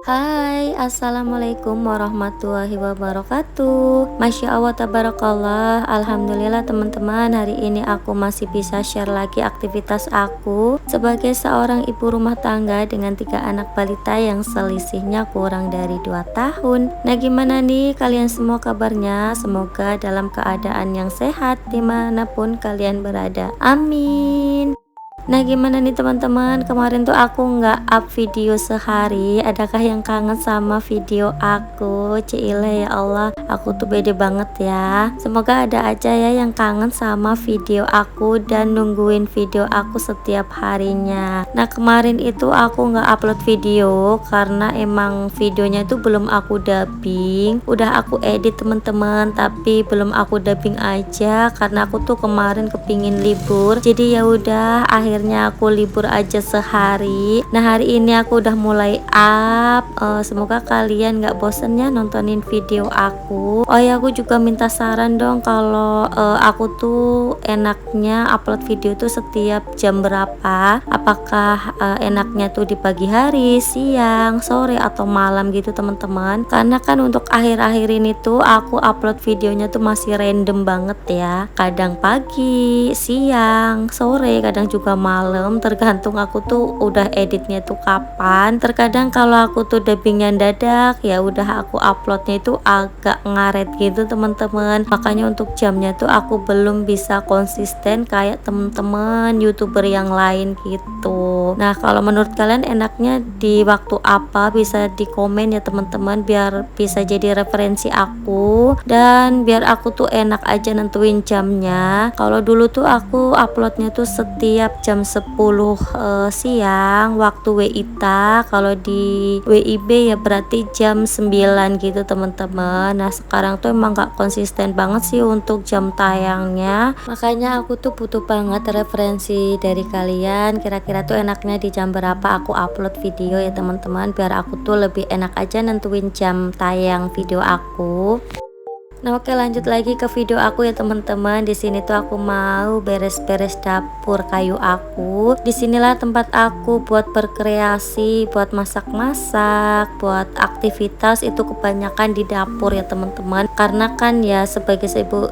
Hai, assalamualaikum warahmatullahi wabarakatuh. Masya Allah, tabarakallah. Alhamdulillah teman-teman, hari ini aku masih bisa share lagi aktivitas aku sebagai seorang ibu rumah tangga dengan 3 anak balita yang selisihnya kurang dari 2 tahun. Nah, gimana nih kalian semua kabarnya? Semoga dalam keadaan yang sehat dimanapun kalian berada, amin. Nah, gimana nih teman-teman, kemarin tuh aku nggak up video sehari. Adakah yang kangen sama video aku? Cile, ya Allah, aku tuh beda banget ya. Semoga ada aja ya yang kangen sama video aku dan nungguin video aku setiap harinya. Nah, kemarin itu aku nggak upload video karena emang videonya itu belum aku dubbing. Udah aku edit teman-teman, tapi belum aku dubbing aja karena aku tuh kemarin kepingin libur. Jadi ya udah, akhirnya aku libur aja sehari. Nah, hari ini aku udah mulai up. Semoga kalian gak bosen ya nontonin video aku. Oh ya, aku juga minta saran dong, kalau aku tuh enaknya upload video tuh setiap jam berapa. Apakah enaknya tuh di pagi hari, siang, sore, atau malam gitu teman-teman. Karena kan untuk akhir-akhir ini tuh aku upload videonya tuh masih random banget ya. Kadang pagi, siang, sore, kadang juga malam, tergantung aku tuh udah editnya tuh kapan. Terkadang kalau aku tuh dubbingnya dadak, ya udah aku uploadnya itu agak ngaret gitu teman-teman. Makanya untuk jamnya tuh aku belum bisa konsisten kayak temen-temen youtuber yang lain gitu. Nah, kalau menurut kalian enaknya di waktu apa, bisa di komen ya teman-teman, biar bisa jadi referensi aku dan biar aku tuh enak aja nentuin jamnya. Kalau dulu tuh aku uploadnya tuh setiap jam 10 siang waktu WITA. Kalau di WIB ya berarti jam 9 gitu teman-teman. Nah, sekarang tuh emang gak konsisten banget sih untuk jam tayangnya. Makanya aku tuh butuh banget referensi dari kalian. Kira-kira tuh enaknya di jam berapa aku upload video ya teman-teman, biar aku tuh lebih enak aja nentuin jam tayang video aku. Nah, oke, lanjut lagi ke video aku ya teman-teman. Di sini tuh aku mau beres-beres dapur kayu aku. Disinilah tempat aku buat berkreasi, buat masak-masak, buat aktivitas itu kebanyakan di dapur ya teman-teman. Karena kan ya sebagai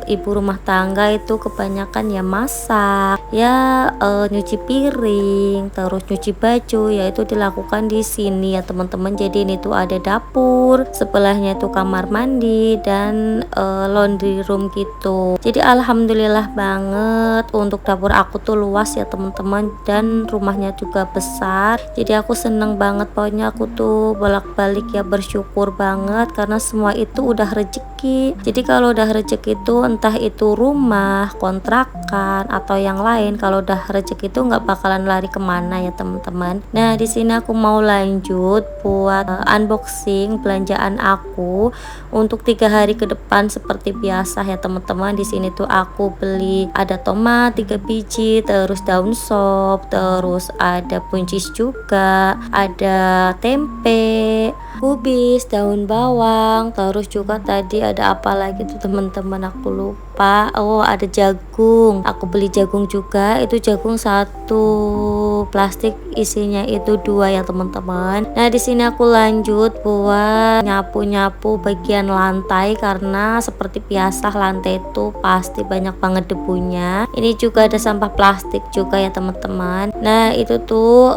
ibu rumah tangga itu kebanyakan ya masak, ya nyuci piring, terus nyuci baju, ya itu dilakukan di sini ya teman-teman. Jadi ini tuh ada dapur, sebelahnya itu kamar mandi dan laundry room gitu. Jadi alhamdulillah banget untuk dapur aku tuh luas ya teman-teman, dan rumahnya juga besar. Jadi aku seneng banget, pokoknya aku tuh bolak-balik ya bersyukur banget karena semua itu udah rezeki. Jadi kalau udah rezeki itu entah itu rumah, kontrakan, atau yang lain, kalau udah rezeki itu nggak bakalan lari kemana ya teman-teman. Nah, di sini aku mau lanjut buat unboxing belanjaan aku untuk 3 hari ke depan seperti biasa ya teman-teman. Di sini tuh aku beli ada tomat 3 biji, terus daun sop, terus ada buncis juga, ada tempe, kubis, daun bawang, terus juga tadi ada apa lagi tuh teman-teman, aku lupa. Oh, ada jagung. Aku beli jagung juga. Itu jagung 1 plastik, isinya itu 2 ya teman-teman. Nah, di sini aku lanjut buat nyapu-nyapu bagian lantai karena seperti biasa lantai itu pasti banyak banget debunya. Ini juga ada sampah plastik juga ya teman-teman. Nah, itu tuh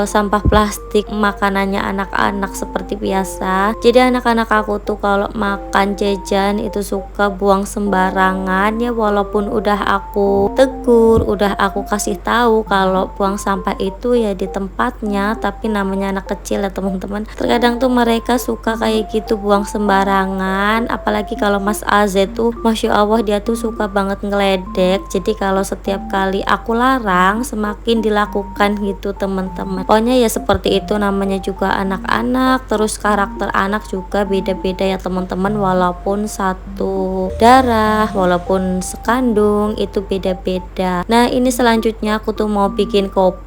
sampah plastik makanannya anak-anak seperti biasa. Jadi anak-anak aku tuh kalau makan jajan itu suka buang sembarangan ya, walaupun udah aku tegur, udah aku kasih tahu kalau buang sampah sampah itu ya di tempatnya, tapi namanya anak kecil ya teman-teman, terkadang tuh mereka suka kayak gitu buang sembarangan. Apalagi kalau Mas Aze tuh Masya Allah dia tuh suka banget ngeledek, jadi kalau setiap kali aku larang semakin dilakukan gitu teman-teman. Pokoknya ya seperti itu, namanya juga anak-anak, terus karakter anak juga beda-beda ya teman-teman, walaupun satu darah, walaupun sekandung itu beda-beda. Nah ini selanjutnya aku tuh mau bikin kopi.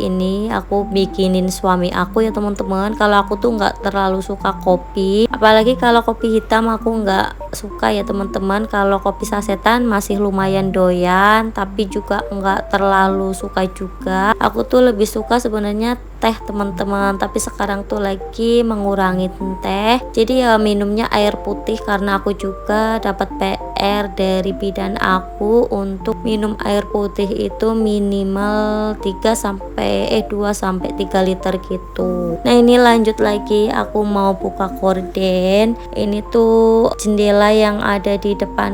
Ini aku bikinin suami aku ya teman-teman. Kalau aku tuh nggak terlalu suka kopi, apalagi kalau kopi hitam aku nggak suka ya teman-teman. Kalau kopi sasetan masih lumayan doyan, tapi juga nggak terlalu suka juga. Aku tuh lebih suka sebenarnya teh teman-teman, tapi sekarang tuh lagi mengurangi teh, jadi ya minumnya air putih karena aku juga dapat PR dari bidan aku untuk minum air putih itu minimal 2 sampai 3 liter gitu. Nah ini lanjut lagi, aku mau buka gorden. Ini tuh jendela yang ada di depan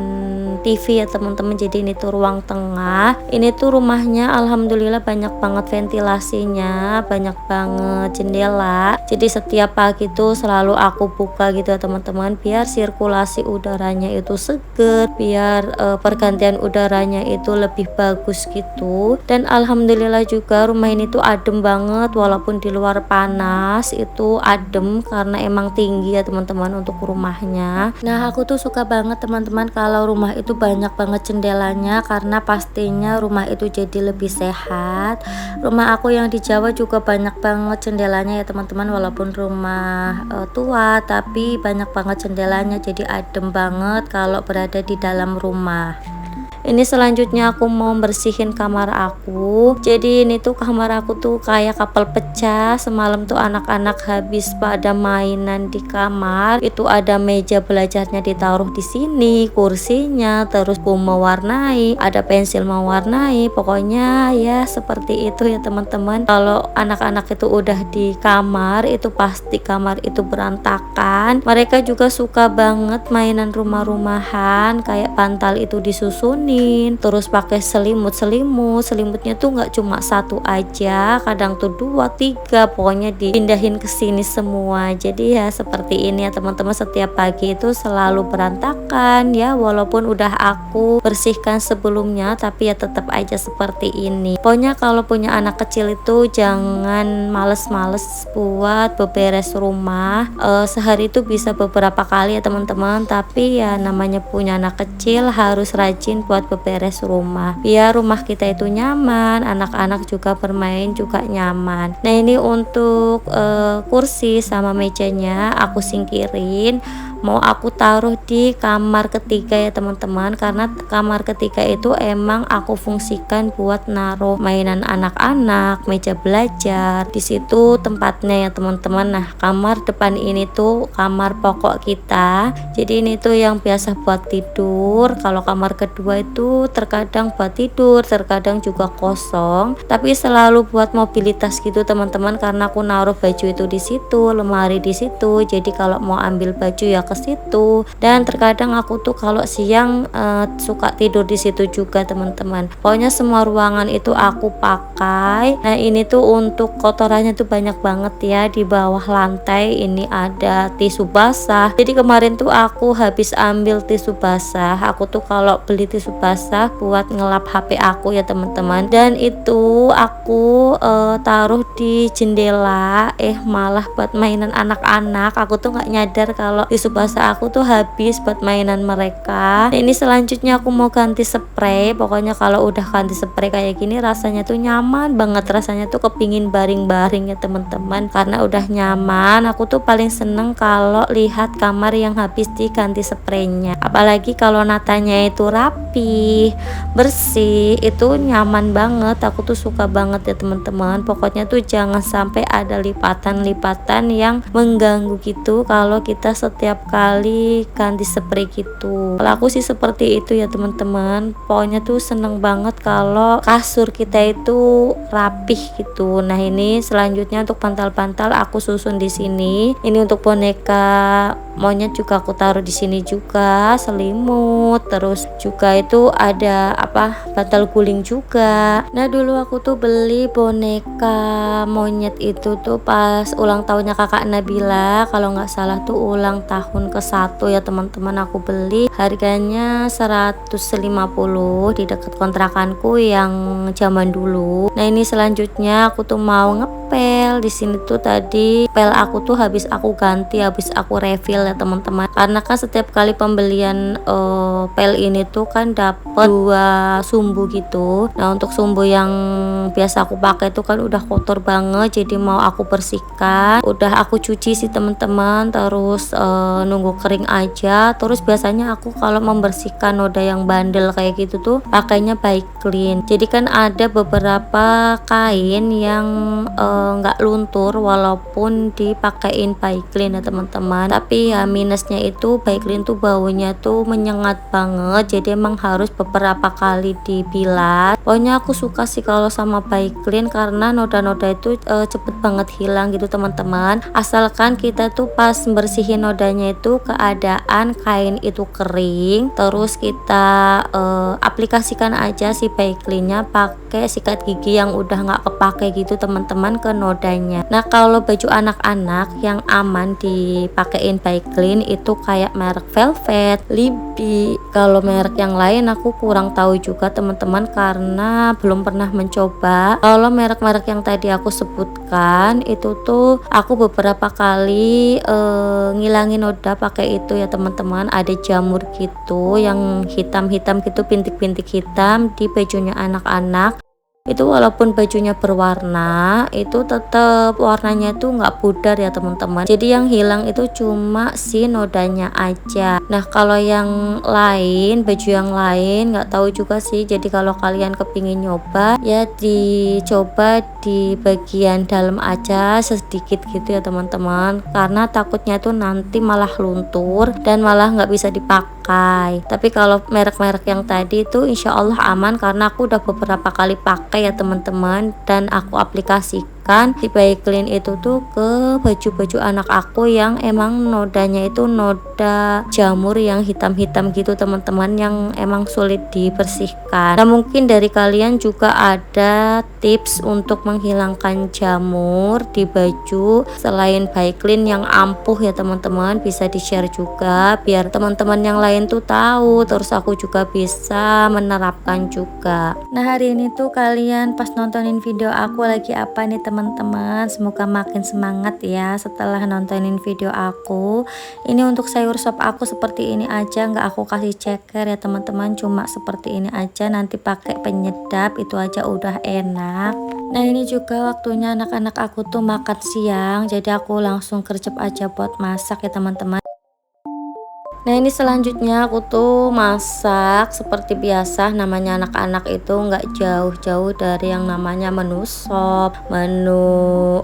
TV ya teman-teman, jadi ini tuh ruang tengah. Ini tuh rumahnya alhamdulillah banyak banget ventilasinya, banyak banget jendela, jadi setiap pagi tuh selalu aku buka gitu ya teman-teman, biar sirkulasi udaranya itu seger, biar pergantian udaranya itu lebih bagus gitu. Dan alhamdulillah juga rumah ini tuh adem banget, walaupun di luar panas itu adem karena emang tinggi ya teman-teman untuk rumahnya. Nah aku tuh suka banget teman-teman kalau rumah itu banyak banget jendelanya, karena pastinya rumah itu jadi lebih sehat. Rumah aku yang di Jawa juga banyak banget jendelanya ya teman-teman, walaupun rumah tua tapi banyak banget jendelanya, jadi adem banget kalau berada di dalam rumah. Ini selanjutnya aku mau bersihin kamar aku. Jadi ini tuh kamar aku tuh kayak kapal pecah. Semalam tuh anak-anak habis pada mainan di kamar. Itu ada meja belajarnya ditaruh di sini, kursinya, terus buku mewarnai, ada pensil mewarnai. Pokoknya ya seperti itu ya teman-teman. Kalau anak-anak itu udah di kamar, itu pasti kamar itu berantakan. Mereka juga suka banget mainan rumah-rumahan, kayak bantal itu disusuni, terus pakai selimutnya tuh nggak cuma satu aja, kadang tuh 2, 3, pokoknya dipindahin ke sini semua. Jadi ya seperti ini ya teman-teman, setiap pagi itu selalu berantakan ya, walaupun udah aku bersihkan sebelumnya, tapi ya tetap aja seperti ini. Pokoknya kalau punya anak kecil itu jangan males-males buat beberes rumah. Sehari itu bisa beberapa kali ya teman-teman, tapi ya namanya punya anak kecil harus rajin buat beberes rumah, biar rumah kita itu nyaman, anak-anak juga bermain juga nyaman. Nah ini untuk kursi sama mejanya aku singkirin, mau aku taruh di kamar ketiga ya teman-teman, karena kamar ketiga itu emang aku fungsikan buat naruh mainan anak-anak, meja belajar, di situ tempatnya ya teman-teman. Nah kamar depan ini tuh kamar pokok kita, jadi ini tuh yang biasa buat tidur. Kalau kamar kedua itu terkadang buat tidur, terkadang juga kosong, tapi selalu buat mobilitas gitu teman-teman, karena aku naruh baju itu di situ, lemari di situ, jadi kalau mau ambil baju ya ke situ. Dan terkadang aku tuh kalau siang suka tidur di situ juga teman-teman. Pokoknya semua ruangan itu aku pakai. Nah ini tuh untuk kotorannya tuh banyak banget ya. Di bawah lantai ini ada tisu basah, jadi kemarin tuh aku habis ambil tisu basah. Aku tuh kalau beli tisu basah buat ngelap HP aku ya teman-teman, dan itu aku taruh di jendela, malah buat mainan anak-anak. Aku tuh nggak nyadar kalau tisu basah aku tuh habis buat mainan mereka. Nah, ini selanjutnya aku mau ganti spray. Pokoknya kalau udah ganti spray kayak gini rasanya tuh nyaman banget, rasanya tuh kepingin baring-baring ya teman-teman, karena udah nyaman. Aku tuh paling seneng kalau lihat kamar yang habis diganti spraynya, apalagi kalau natanya itu rapi, bersih, itu nyaman banget. Aku tuh suka banget ya teman-teman. Pokoknya tuh jangan sampai ada lipatan-lipatan yang mengganggu gitu kalau kita setiap kali ganti spray gitu. Kalau aku sih seperti itu ya teman-teman. Pokoknya tuh seneng banget kalau kasur kita itu rapih gitu. Nah ini selanjutnya untuk bantal-bantal aku susun di sini. Ini untuk boneka monyet juga aku taruh di sini juga, selimut, terus juga itu ada bantal guling juga. Nah dulu aku tuh beli boneka monyet itu tuh pas ulang tahunnya kakak Nabila, kalau nggak salah tuh ulang tahun ke-1 ya teman-teman. Aku beli harganya 150 di dekat kontrakanku yang zaman dulu. Nah ini selanjutnya aku tuh mau ngepel. Di sini tuh tadi pel aku tuh habis aku ganti, habis aku refill ya teman-teman, karena kan setiap kali pembelian pel ini tuh kan dapat 2 sumbu gitu. Nah untuk sumbu yang biasa aku pakai itu kan udah kotor banget, jadi mau aku bersihkan. Udah aku cuci sih teman-teman, terus nunggu kering aja. Terus biasanya aku kalau membersihkan noda yang bandel kayak gitu tuh pakainya By Clean. Jadi kan ada beberapa kain yang nggak luntur walaupun dipakein By Clean ya teman-teman, tapi ya minusnya itu By Clean tuh baunya tuh menyengat banget, jadi emang harus beberapa kali dibilas. Pokoknya aku suka sih kalau sama By Clean karena noda-noda itu cepet banget hilang gitu teman-teman, asalkan kita tuh pas bersihin nodanya itu keadaan kain itu kering, terus kita aplikasikan aja si By Clean-nya pakai sikat gigi yang udah nggak kepake gitu teman-teman ke nodanya. Nah kalau baju anak-anak yang aman dipakein By Clean itu kayak merek Velvet, Libby. Kalau merek yang lain aku kurang tahu juga teman-teman karena belum pernah mencoba. Kalau merek-merek yang tadi aku sebutkan itu tuh aku beberapa kali ngilangin noda pakai itu ya teman-teman. Ada jamur gitu yang hitam-hitam gitu, pintik-pintik hitam di bajunya anak-anak. Itu walaupun bajunya berwarna itu tetap warnanya itu nggak pudar ya teman-teman, jadi yang hilang itu cuma si nodanya aja. Nah kalau yang lain, baju yang lain nggak tahu juga sih, jadi kalau kalian kepingin nyoba ya dicoba di bagian dalam aja sedikit gitu ya teman-teman, karena takutnya tuh nanti malah luntur dan malah nggak bisa dipakai. Tapi kalau merek-merek yang tadi itu insya Allah aman karena aku udah beberapa kali pakai ya teman-teman, dan aku aplikasikan si By Clean itu tuh ke baju-baju anak aku yang emang nodanya itu noda jamur yang hitam-hitam gitu teman-teman, yang emang sulit dibersihkan. Nah mungkin dari kalian juga ada tips untuk menghilangkan jamur di baju selain By Clean yang ampuh ya teman-teman, bisa di share juga biar teman-teman yang lain tuh tahu, terus aku juga bisa menerapkan juga. Nah hari ini tuh kalian pas nontonin video aku lagi apa nih teman-teman, semoga makin semangat ya setelah nontonin video aku. Ini untuk sayur sop aku seperti ini aja, nggak aku kasih ceker ya teman-teman, cuma seperti ini aja, nanti pakai penyedap itu aja udah enak. Nah ini juga waktunya anak-anak aku tuh makan siang, jadi aku langsung gercep aja buat masak ya teman-teman. Nah ini selanjutnya aku tuh masak seperti biasa, namanya anak-anak itu nggak jauh-jauh dari yang namanya menu sop, menu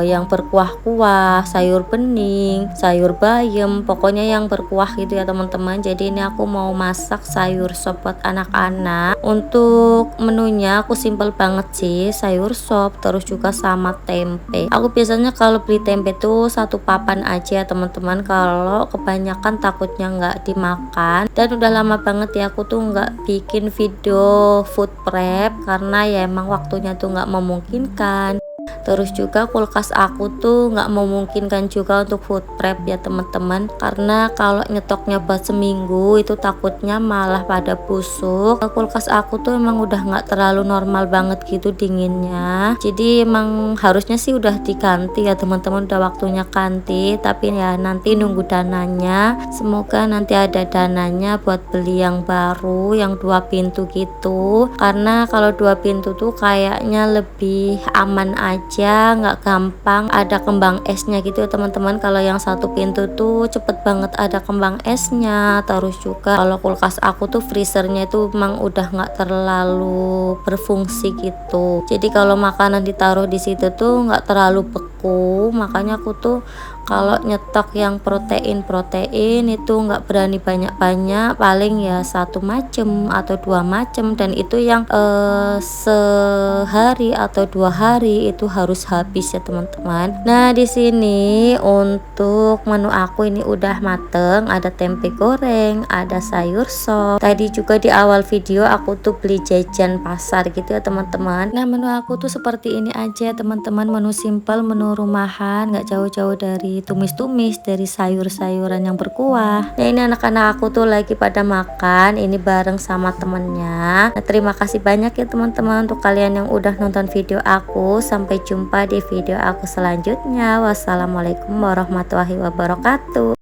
yang berkuah-kuah, sayur bening, sayur bayam, pokoknya yang berkuah gitu ya teman-teman. Jadi ini aku mau masak sayur sop buat anak-anak. Untuk menunya aku simple banget sih, sayur sop terus juga sama tempe. Aku biasanya kalau beli tempe tuh 1 papan aja teman-teman, kalau kebanyakan takut nggak dimakan. Dan udah lama banget ya aku tuh nggak bikin video food prep karena ya emang waktunya tuh nggak memungkinkan. Terus juga kulkas aku tuh nggak memungkinkan juga untuk food prep ya teman-teman, karena kalau nyetoknya buat seminggu itu takutnya malah pada busuk. Kulkas aku tuh emang udah nggak terlalu normal banget gitu dinginnya, jadi emang harusnya sih udah diganti ya teman-teman, udah waktunya ganti. Tapi ya nanti nunggu dananya, semoga nanti ada dananya buat beli yang baru yang 2 pintu gitu, karena kalau 2 pintu tuh kayaknya lebih aman aja, nggak gampang ada kembang esnya gitu ya teman-teman. Kalau yang 1 pintu tuh cepet banget ada kembang esnya. Terus juga kalau kulkas aku tuh freezernya itu emang udah nggak terlalu berfungsi gitu, jadi kalau makanan ditaruh di situ tuh nggak terlalu beku aku, makanya aku tuh kalau nyetok yang protein itu nggak berani banyak-banyak, paling ya satu macem atau dua macem, dan itu yang sehari atau 2 hari itu harus habis ya teman-teman. Nah di sini untuk menu aku ini udah mateng, ada tempe goreng, ada sayur sop. Tadi juga di awal video aku tuh beli jajan pasar gitu ya teman-teman. Nah menu aku tuh seperti ini aja teman-teman, menu simple, menu rumahan, nggak jauh-jauh dari tumis-tumis, dari sayur-sayuran yang berkuah. Nah ini anak-anak aku tuh lagi pada makan ini bareng sama temennya. Nah terima kasih banyak ya teman-teman untuk kalian yang udah nonton video aku. Sampai jumpa di video aku selanjutnya. Wassalamualaikum warahmatullahi wabarakatuh.